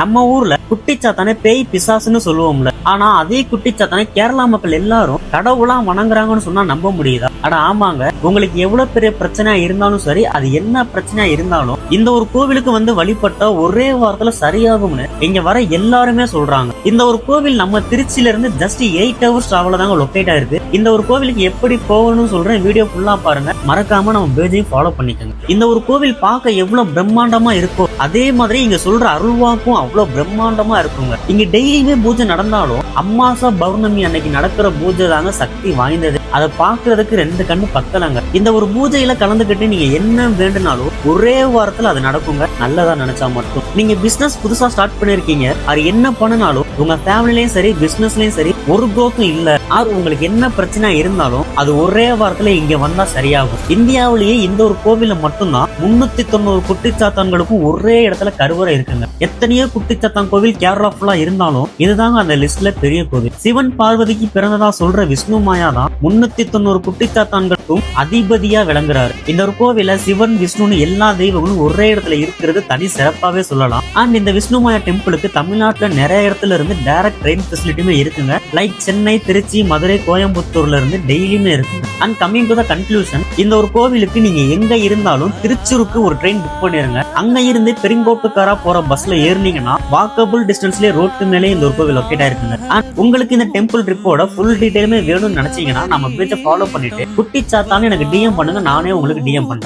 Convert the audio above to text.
நம்ம ஊர்ல குட்டிச்சாத்தானே பேய் பிசாசுன்னு சொல்லுவோம்ல, ஆனா அதே குட்டிச்சாத்தானே கேரளா மக்கள் எல்லாரும் கடவுளா வணங்குறாங்கன்னு சொன்னா நம்ப முடியுதா? அட ஆமாங்க, உங்களுக்கு எவ்வளவு பெரிய பிரச்சனையா இருந்தாலும் சரி, அது என்ன பிரச்சனையா இருந்தாலும் இந்த ஒரு கோவிலுக்கு வந்து வழிபட்டா ஒரே வாரத்துல சரியாகும்னு இங்க வர எல்லாருமே சொல்றாங்க. இந்த ஒரு கோவில் நம்ம திருச்சியில இருந்து ஜஸ்ட் 8 hours டிராவல் தாங்க லொக்கேட் ஆயிருக்கு. இந்த ஒரு கோவிலுக்கு எப்படி போகணும்னு சொல்றேன், வீடியோ ஃபுல்லா பாருங்க. மறக்காம நம்ம பேஜையும் ஃபாலோ பண்ணிக்கோங்க. இந்த ஒரு கோவில் பார்க்க எவ்வளவு பிரம்மாண்டமா இருக்கோ அதே மாதிரி இங்க சொல்ற அருள்வாக்கும் அவ்வளவு பிரம்மாண்டமா இருக்குங்க. இங்க டெய்லியுமே பூஜை நடந்தாலும் அமாவாசை பௌர்ணமி அன்னைக்கு நடக்கிற பூஜை தாங்க சக்தி வாய்ந்தது. அதை பாக்குறதுக்கு 2 கண்ணு பத்தலங்க. இந்த ஒரு பூஜையில கலந்துகிட்டு நீங்க என்ன வேண்டுனாலும் ஒரே வாரத்துல அது நடக்குங்க, நல்லதா நினைச்சா மட்டும். நீங்க பிசினஸ் புதுசா ஸ்டார்ட் பண்ணிருக்கீங்க, அது என்ன பண்ணனாலும் உங்க ஃபேமிலிலயும் சரி பிசினஸ்லயும் சரி ஒரு growth-ம் இல்ல, ஆர் உங்களுக்கு என்ன பிரச்சனை இருந்தாலும் அது ஒரே வாரத்துல இங்க வந்தா சரியாகும். இந்தியாவிலேயே இந்த ஒரு கோவில மட்டும்தான் 390 குட்டிச்சாத்தான்களுக்கும் ஒரே இடத்துல கருவறை இருக்குங்க. எத்தனையோ குட்டிச்சாத்தான் கோவில் கேரளா ஃபுல்லா இருந்தாலும் இதுதாங்க அந்த லிஸ்ட்ல பெரிய கோவில். சிவன் பார்வதிக்கு பிறந்ததா சொல்ற விஷ்ணு மாயா தான் 390 குட்டிச்சாத்தான்களுக்கும் அதிபதியா விளங்குறாரு. இந்த ஒரு கோவில சிவன் விஷ்ணுன்னு எல்லா தெய்வங்களும் ஒரே இடத்துல இருக்கிறது தனி சிறப்பாவே சொல்லலாம். அண்ட் இந்த விஷ்ணு மாயா டெம்பிளுக்கு தமிழ்நாட்டுல நிறைய இடத்துல இருந்து டைரக்ட் ட்ரெயின் ஃபெசிலிட்டியுமே இருக்குங்க. லைக் சென்னை, திருச்சி, மதுரை, கோயம்புத்தூர்ல இருந்து டெய்லியுமே இருக்கு. And coming to the conclusion, இந்த ஒரு கோவிலுக்கு நீங்க எங்க இருந்தாலும் திருச்சூருக்கு ஒரு ட்ரெயின் புக் பண்ணிருங்க. அங்க இருந்து பெருங்கோட்டுக்காரா போற பஸ்ல ஏறினீங்கன்னா வாக்கபிள் டிஸ்டன்ஸ்லயே ரோட்டு மேலே இந்த ஒரு கோவில் லொக்கேட் ஆயிருக்குங்க. அண்ட் உங்களுக்கு இந்த டெம்பிள் ட்ரிப்போட ஃபுல் டீடைலுமே வேணும்னு நினைச்சீங்கன்னா நம்ம பேஜை ஃபாலோ பண்ணிட்டு குட்டிச்சாத்தான்னு எனக்கு டிஎம் பண்ணுங்க, நானே உங்களுக்கு டிஎம் பண்றேன்.